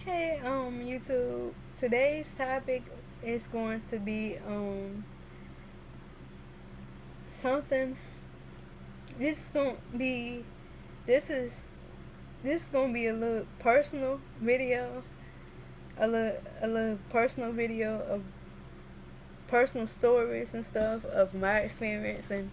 Hey, YouTube. Today's topic is going to be something. This is gonna be this is this is gonna be a little personal video, a little personal video of personal stories and stuff of my experience, and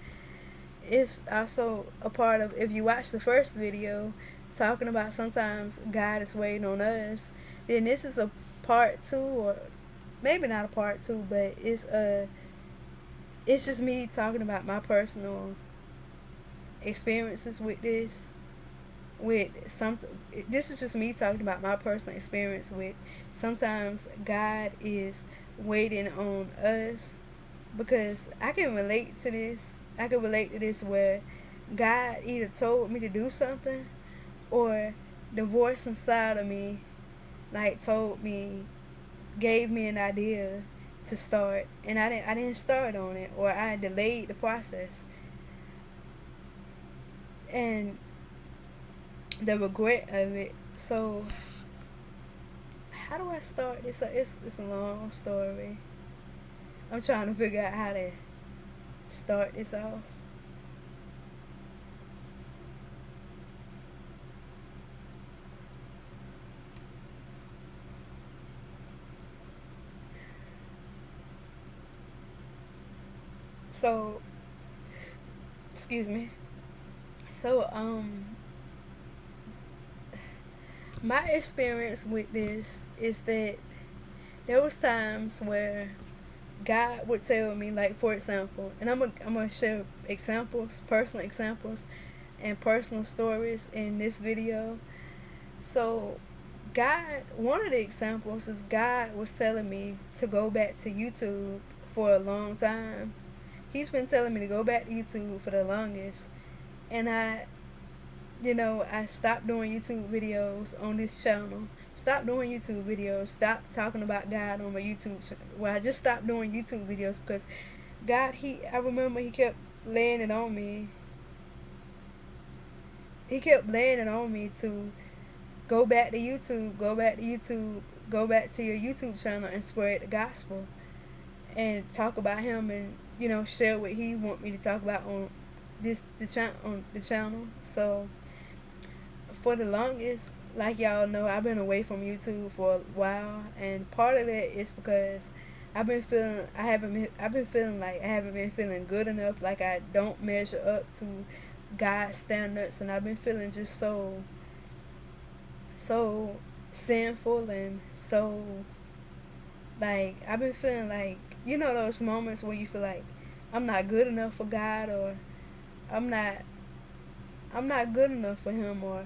it's also a part of, if you watch the first video talking about sometimes God is waiting on us, then this is a part two, or maybe not a part two, but it's just me talking about my personal experiences with this. With some, this is just me talking about my personal experience with sometimes God is waiting on us, because I can relate to this. I can relate to this where God either told me to do something, or the voice inside of me like told me, gave me an idea to start, and I didn't start on it, or I delayed the process, and the regret of it. So how do I start this? It's a long story. I'm trying to figure out how to start this off. So, excuse me. So, my experience with this is that there was times where God would tell me, like, for example, and I'm gonna share examples, personal examples, and personal stories in this video. So, God, one of the examples is God was telling me to go back to YouTube for a long time. He's been telling me to go back to YouTube for the longest, and I stopped doing YouTube videos on this channel. Stop doing YouTube videos. Stop talking about God on my YouTube channel. Well, I just stopped doing YouTube videos because God, I remember He kept laying it on me. He kept laying it on me to go back to YouTube, go back to YouTube, go back to your YouTube channel and spread the gospel and talk about Him, and share what He want me to talk about on the channel. So for the longest, like y'all know, I've been away from YouTube for a while, and part of that is because I've been feeling like I haven't been feeling good enough, like I don't measure up to God's standards, and I've been feeling just so sinful, and so, like, I've been feeling like, those moments where you feel like I'm not good enough for God, or I'm not I'm not good enough for Him, or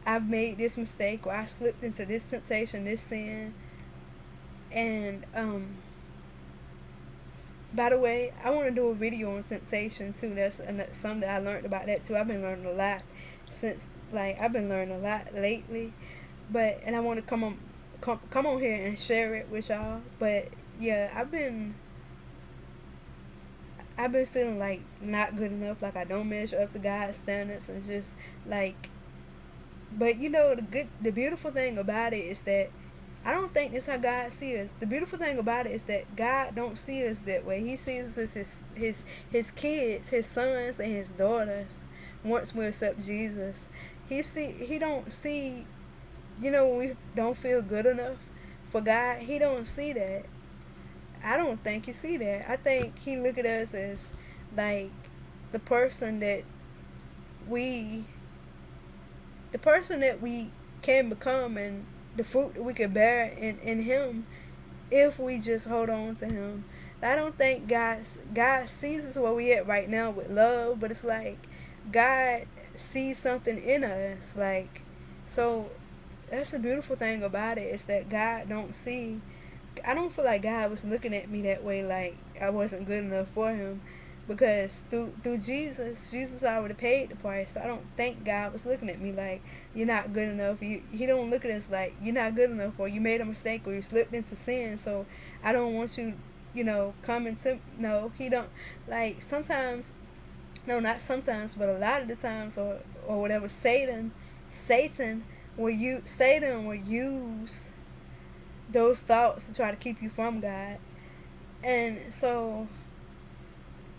I've made this mistake, or I slipped into this temptation, this sin. And by the way, I want to do a video on temptation too. That's something that I learned about that too. I've been learning a lot since, like, I've been learning a lot lately, and I want to come on here and share it with y'all. But yeah, I've been feeling like not good enough, like I don't measure up to God's standards, and just like, but the beautiful thing about it is that I don't think this is how God sees us. The beautiful thing about it is that God don't see us that way. He sees us as his kids, His sons and His daughters. Once we accept Jesus, He don't see, when we don't feel good enough for God. He don't see that. I don't think He see that. I think He look at us as, like, the person that we the person that we can become, and the fruit that we could bear in Him, if we just hold on to Him. I don't think God sees us where we at right now with love, but it's like God sees something in us, like, so that's the beautiful thing about it, is that God don't see. I don't feel like God was looking at me that way, like I wasn't good enough for Him, because through Jesus already paid the price. So I don't think God was looking at me like, you're not good enough. He don't look at us like you're not good enough, or you made a mistake, or you slipped into sin. So I don't want you, coming to. No, He don't. Like, sometimes, no, not sometimes, but a lot of the times, or whatever, Satan will use those thoughts to try to keep you from God. And so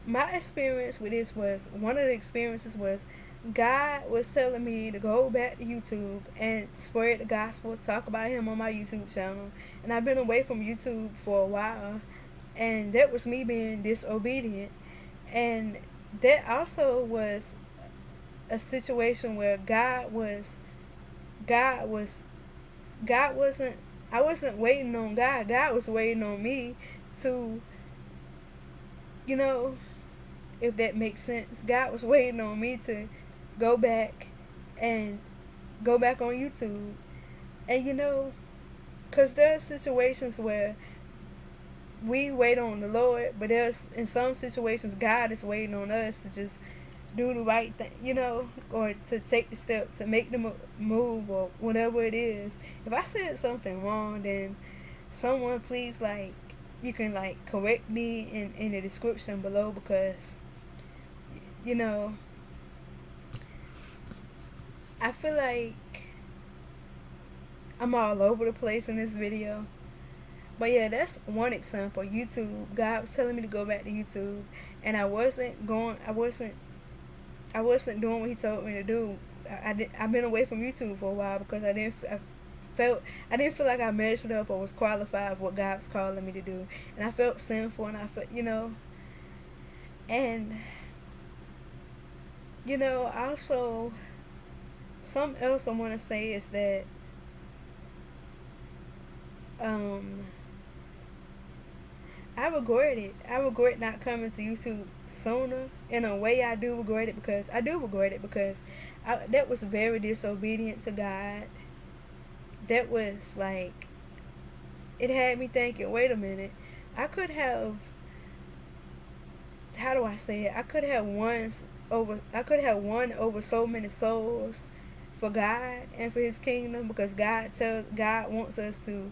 my experience with this was, one of the experiences was, God was telling me to go back to YouTube and spread the gospel, talk about him on my YouTube channel. And I've been away from YouTube for a while, and that was me being disobedient. And that also was a situation where God was God wasn't I wasn't waiting on God. God was waiting on me to, you know, if that makes sense. God was waiting on me to go back and go back on YouTube. And because there are situations where we wait on the Lord, but there's, in some situations, God is waiting on us to just do the right thing, or to take the step to make the move, or whatever it is. If I said something wrong, then someone please, you can, correct me in the description below, because, you know, I feel like I'm all over the place in this video. But yeah, that's one example. YouTube. God was telling me to go back to YouTube, and I wasn't doing what he told me to do. I've been away from YouTube for a while because I didn't feel like I measured up or was qualified for what God was calling me to do, and I felt sinful, and I felt, and also, something else I want to say is that I regret it. I regret not coming to YouTube sooner. In a way, I do regret it, because that was very disobedient to God. That was it had me thinking, wait a minute, I could have, how do I say it? I could have won over so many souls for God and for his kingdom, because God wants us to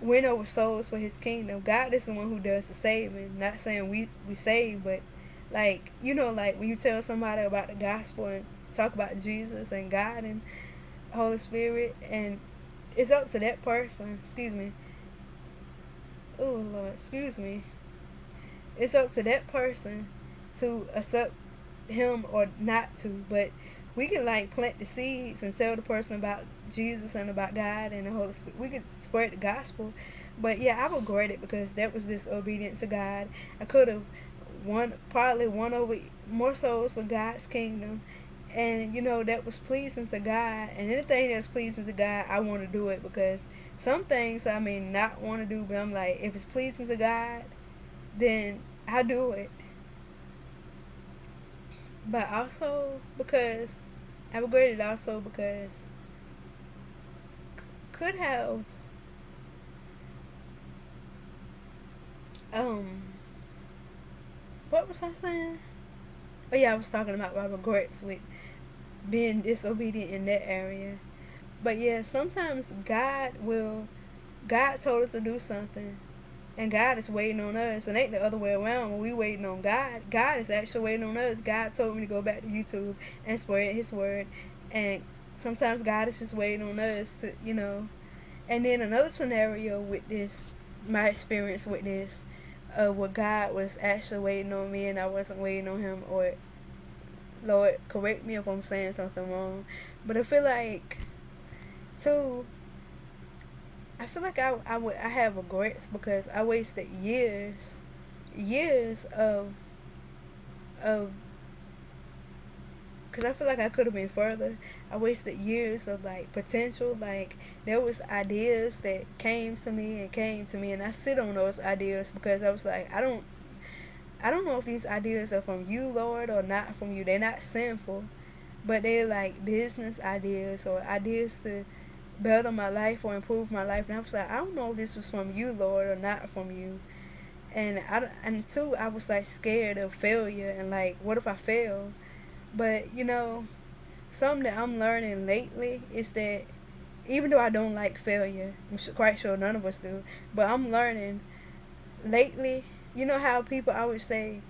win over souls for his kingdom. God is the one who does the saving. Not saying we save, but when you tell somebody about the gospel and talk about Jesus and God and Holy Spirit, and it's up to that person. Excuse me. Oh Lord, excuse me. It's up to that person to accept him or not to, but we can plant the seeds and tell the person about Jesus and about God and the Holy Spirit. We could spread the gospel. But yeah, I regret it, because that was disobedience to God. I could have probably won over more souls for God's kingdom, and that was pleasing to God. And anything that's pleasing to God, I want to do it, because some things I may not want to do, but I'm like, if it's pleasing to God, then I do it. But also because I regret it, also because could have what was I saying? Oh yeah, I was talking about my regrets with being disobedient in that area. But yeah, sometimes God told us to do something, and God is waiting on us. It ain't the other way around. When we waiting on God, God is actually waiting on us. God told me to go back to YouTube and spread his word. And sometimes God is just waiting on us to, And then another scenario with this, my experience with this, where God was actually waiting on me and I wasn't waiting on him, or, Lord, correct me if I'm saying something wrong. But I feel like, too, I have regrets, because I wasted years of because I feel like I could have been further. I wasted years of potential. There was ideas that came to me, and I sit on those ideas, because I was like, I don't know if these ideas are from you, Lord, or not from you. They're not sinful, but they're business ideas, or ideas to better my life or improve my life. And I was like, I don't know if this was from you, Lord, or not from you. And two, I was scared of failure, and what if I fail? But something that I'm learning lately is that, even though I don't like failure, I'm quite sure none of us do, but I'm learning lately. You know how people always say,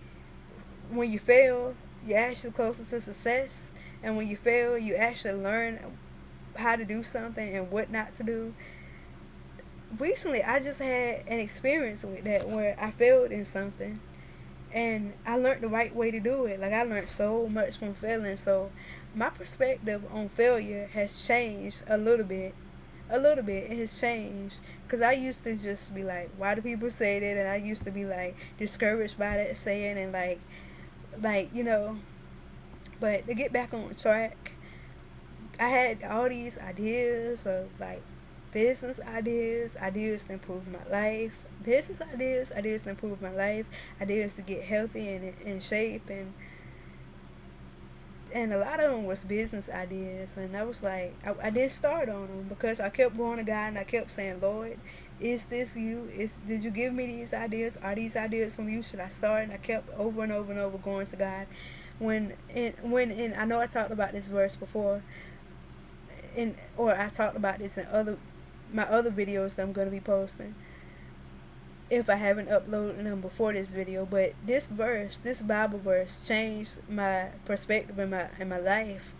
when you fail, you're actually closer to success, and when you fail, you actually learn how to do something and what not to do. recently I just had an experience with that where I failed in something, and I learned the right way to do it. Like, I learned so much from failing. So my perspective on failure has changed a little bit. A little bit. It has changed. Because I used to just be like, why do people say that? And I used to be like discouraged by that saying, and like, but to get back on track, I had all these ideas of like business ideas, ideas to improve my life, business ideas, ideas to improve my life, ideas to get healthy and in shape, and a lot of them was business ideas. And I was like, I didn't start on them because I kept going to God and I kept saying, Lord, is this you? Did you give me these ideas? Are these ideas from you? Should I start? And I kept over and over and over going to God. When I know I talked about this verse before, or I talked about this in my other videos that I'm going to be posting, if I haven't uploaded them before this video. But this Bible verse changed my perspective in my life.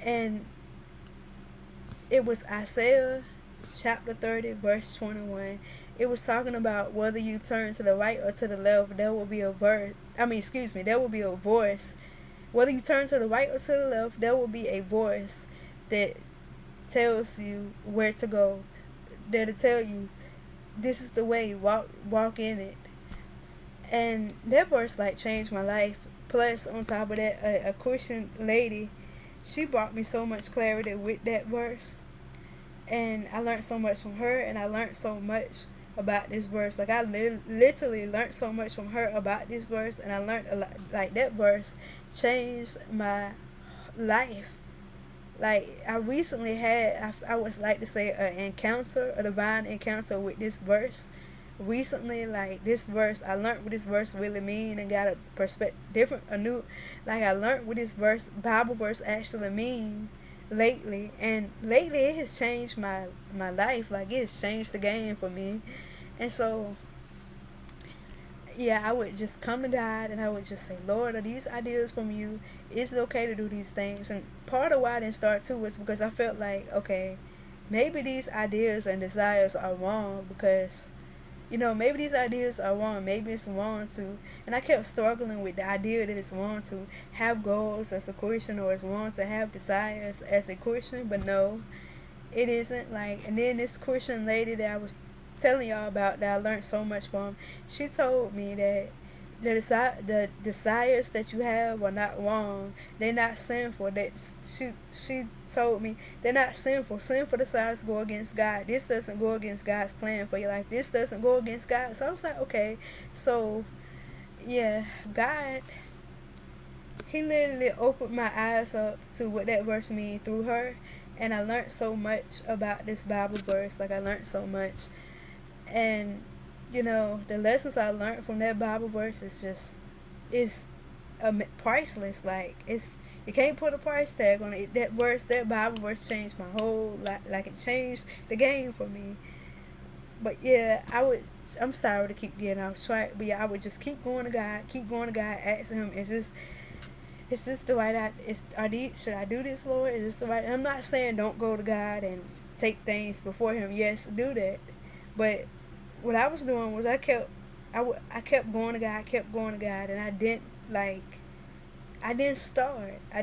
And it was Isaiah chapter 30 verse 21. It was talking about whether you turn to the right or to the left, there will be a there will be a voice. Whether you turn to the right or to the left, there will be a voice that tells you where to go. That'll tell you, this is the way, walk in it. And that verse like changed my life. Plus, on top of that, a Christian lady, she brought me so much clarity with that verse. And I learned so much from her, and I learned so much about this verse. Like, I literally learned so much from her about this verse, and I learned a lot. Like, that verse changed my life. Like, I recently had, I would like to say, a divine encounter with this verse. Recently, like, this verse, I learned what this verse really mean, and got a I learned what this Bible verse actually mean lately. And lately it has changed my life. Like, it has changed the game for me. And so, yeah, I would just come to God and I would just say, Lord, are these ideas from you? Is it okay to do these things? And part of why I didn't start too was because I felt like, okay, maybe these ideas and desires are wrong, because, maybe these ideas are wrong. Maybe it's wrong to, and I kept struggling with the idea that it's wrong to have goals as a Christian, or it's wrong to have desires as a Christian. But no, it isn't. Like, and then this Christian lady that I was telling y'all about, that I learned so much from, she told me that the desires that you have are not wrong. They're not sinful. That she told me they're not sinful. Sinful desires go against God. This doesn't go against God's plan for your life. This doesn't go against God. So I was like, okay. So, yeah, God, he literally opened my eyes up to what that verse means through her. And I learned so much about this Bible verse. Like, I learned so much. And the lessons I learned from that Bible verse is priceless. Like, you can't put a price tag on it. That Bible verse changed my whole life. Like, it changed the game for me. But yeah, I'm sorry to keep getting off track, but yeah, I would just keep going to God, asking him, is this the right should I do this, Lord? Is this the right? And I'm not saying don't go to God and take things before him. Yes, do that. But what I was doing was I kept going to God, and I didn't start. I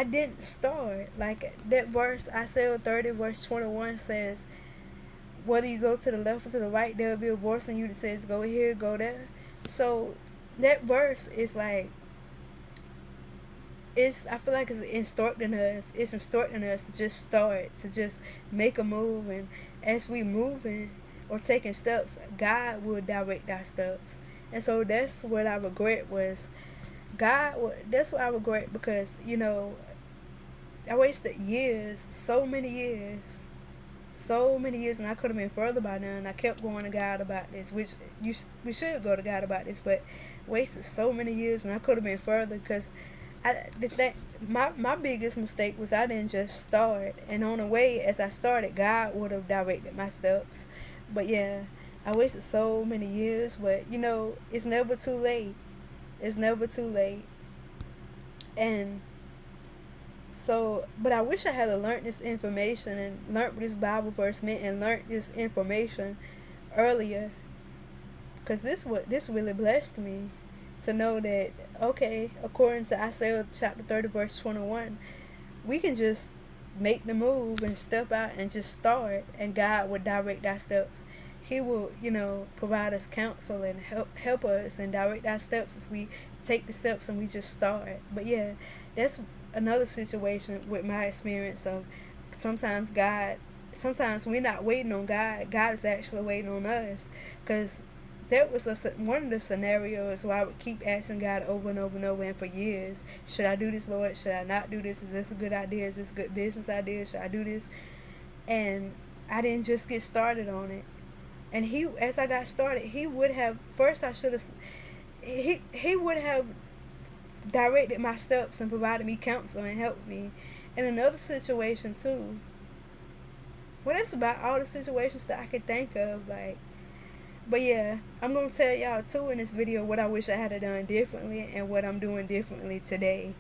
didn't start. Like, that verse, Isaiah 30 verse 21 says, whether you go to the left or to the right, there will be a voice in you that says, go here, go there. So that verse is like, I feel like it's instructing us to just start, to just make a move. And as we moving or taking steps, God will direct our steps. And so that's what I regret was that's what I regret, because I wasted years, so many years, and I could have been further by now. And I kept going to God about this, which we should go to God about this, but wasted so many years, and I could have been further, because my biggest mistake was I didn't just start. And on the way, as I started, God would have directed my steps. But yeah, I wasted so many years. But it's never too late. It's never too late. And So, but I wish I had learned this information and learned what this Bible verse meant and learned this information earlier, because this really blessed me to know that, okay, according to Isaiah chapter 30 verse 21, we can just make the move and step out and just start, and God will direct our steps. He will, provide us counsel and help us and direct our steps as we take the steps and we just start. But yeah, that's another situation with my experience of sometimes sometimes we're not waiting on God. God is actually waiting on us, because that was one of the scenarios where I would keep asking God over and over and over, and for years, should I do this, Lord? Should I not do this? Is this a good idea? Is this a good business idea? Should I do this? And I didn't just get started on it. And as I got started, he would have, first I should have, he would have directed my steps and provided me counsel and helped me. In another situation too, well, that's about all the situations that I could think of, like. But yeah, I'm going to tell y'all too in this video what I wish I had done differently and what I'm doing differently today.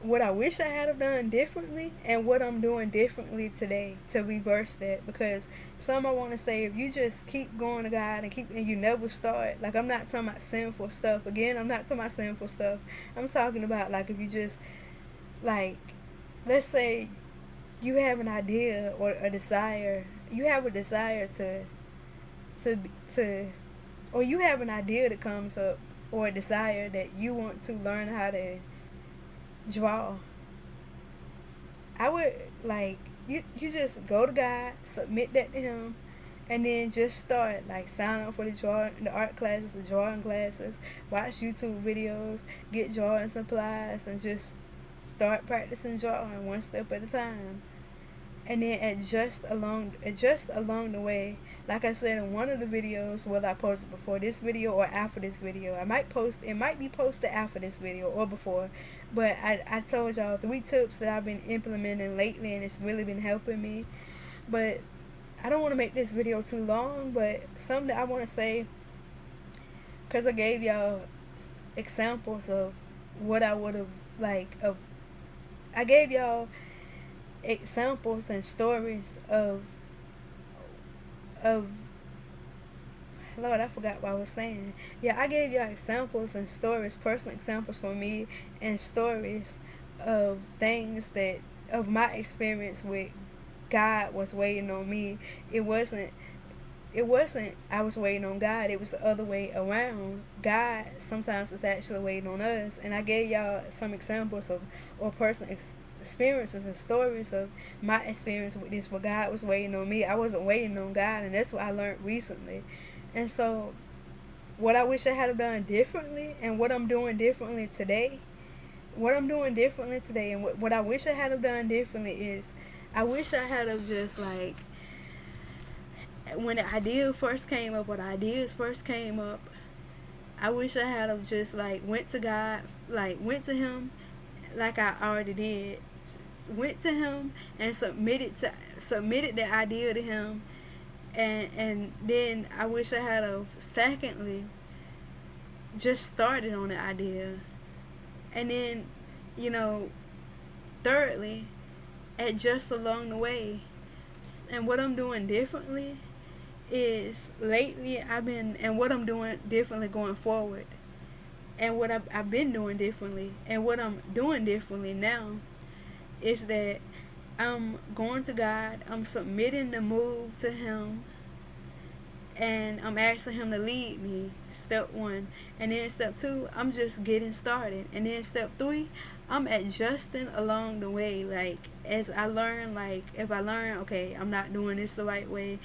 What I wish I had done differently and what I'm doing differently today to reverse that. Because I want to say, if you just keep going to God and you never start, like, I'm not talking about sinful stuff. Again, I'm not talking about sinful stuff. I'm talking about, like, if you just, like, let's say you have an idea or a desire. You have a desire or you have an idea that comes up, or a desire that you want to learn how to draw. I would, like, you just go to God, submit that to him, and then just start, like, sign up for the art classes, the drawing classes, watch YouTube videos, get drawing supplies, and just start practicing drawing one step at a time. And then adjust along the way. Like I said in one of the videos, whether I posted before this video or after this video, it might be posted after this video or before, but I told y'all 3 tips that I've been implementing lately, and it's really been helping me. But I don't want to make this video too long, but something that I want to say, because I gave y'all examples of what I would have, I gave y'all examples and stories of Lord, I forgot what I was saying. Yeah, I gave y'all examples and stories, personal examples for me, and stories of things of my experience with God was waiting on me. It wasn't I was waiting on God. It was the other way around. God sometimes is actually waiting on us. And I gave y'all some examples or personal experiences and stories of my experience with this, where God was waiting on me. I wasn't waiting on God, and that's what I learned recently. And so what I wish I had done differently and what I'm doing differently today, and what I wish I had done differently is, I wish I had of just, like, when the ideas first came up, I wish I had of just, like, went to God, like, went to him, like I already did, went to him and submitted the idea to him, and then I wish I had of, secondly, just started on the idea, and then, thirdly, adjust along the way. And what I'm doing differently is, lately and what I'm doing differently going forward, and what I've been doing differently, and what I'm doing differently now, is that I'm going to God, I'm submitting the move to him, and I'm asking him to lead me, step 1. And then step 2, I'm just getting started. And then step 3, I'm adjusting along the way. Like, as I learn, like, if I learn, okay, I'm not doing this the right way,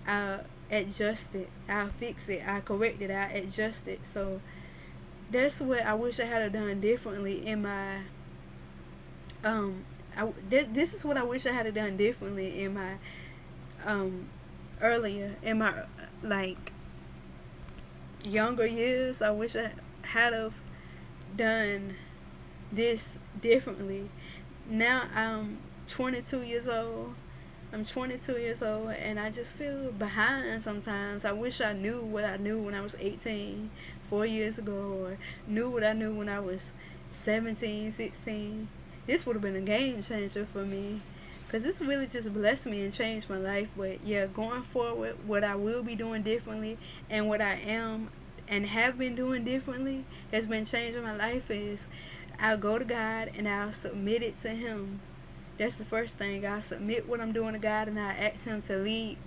I'll adjust it, I'll fix it, I'll correct it, I'll adjust it. So that's what I wish I had done differently in my this is what I wish I had done differently in my earlier, in my, like, younger years. I wish I had have done this differently. Now I'm 22 years old. And I just feel behind sometimes. I wish I knew what I knew when I was 18, 4 years ago, or knew what I knew when I was 17, 16, this would have been a game changer for me. Because this really just blessed me and changed my life. But yeah, going forward, what I will be doing differently and what I am and have been doing differently has been changing my life is I'll go to God and I'll submit it to Him. That's the first thing. I'll submit what I'm doing to God and I'll ask Him to lead.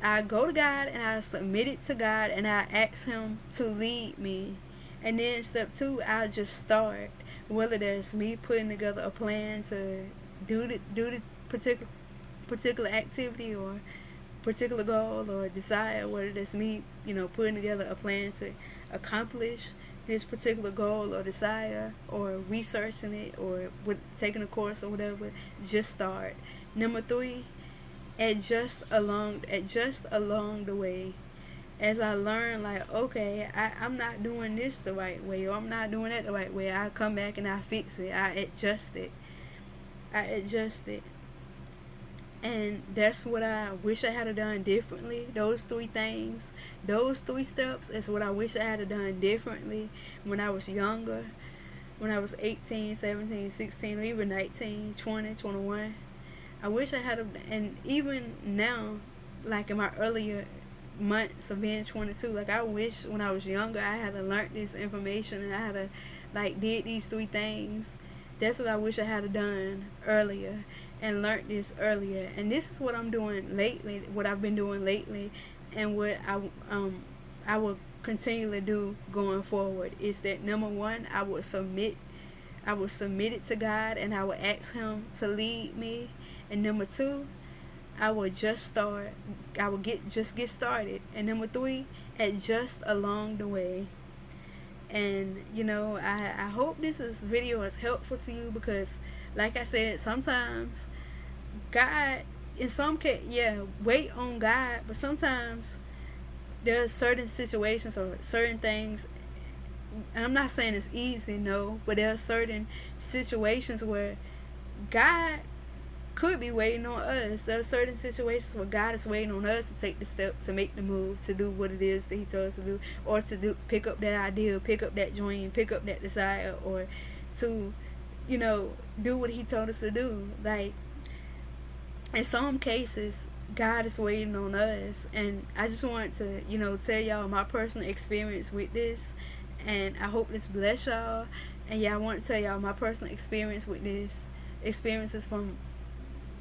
I go to God and I submit it to God and I ask Him to lead me. And then step two, I'll just start. Whether that's me putting together a plan to do the particular activity or particular goal or desire, whether that's me, putting together a plan to accomplish this particular goal or desire or researching it or with taking a course or whatever, just start. Number three, adjust along the way. As I learn, like, okay, I'm not doing this the right way, or I'm not doing that the right way, I come back and I fix it. I adjust it. And that's what I wish I had done differently. Those three things, those three steps is what I wish I had done differently when I was younger, when I was 18, 17, 16, or even 19, 20, 21. I wish I had, and even now, like in my earlier months of being 22, like I wish when I was younger I had learned this information and I had did these three things. That's what I wish I had done earlier and learned this earlier. And this is what I'm doing lately, what I've been doing lately, and what I will continually do going forward is that number one, I will submit it to God and I will ask Him to lead me. And number two, I will just start. I will get started. And number three, adjust along the way. And I hope this video is helpful to you because, like I said, sometimes God, in some case, wait on God, but sometimes there are certain situations or certain things, and I'm not saying it's easy, no, but there are certain situations where God could be waiting on us. There are certain situations where God is waiting on us to take the step, to make the move, to do what it is that He told us to do, or to pick up that idea, pick up that dream, pick up that desire, or to, do what He told us to do. Like, in some cases, God is waiting on us, and I just want to, tell y'all my personal experience with this, and I hope this bless y'all. And I want to tell y'all my personal experience with this, experiences from,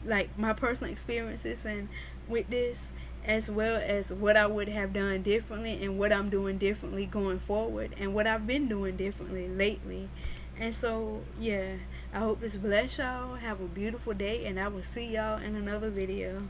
like, my personal experiences and with this, as well as what I would have done differently and what I'm doing differently going forward and what I've been doing differently lately. And so I hope this bless y'all. Have a beautiful day, and I will see y'all in another video.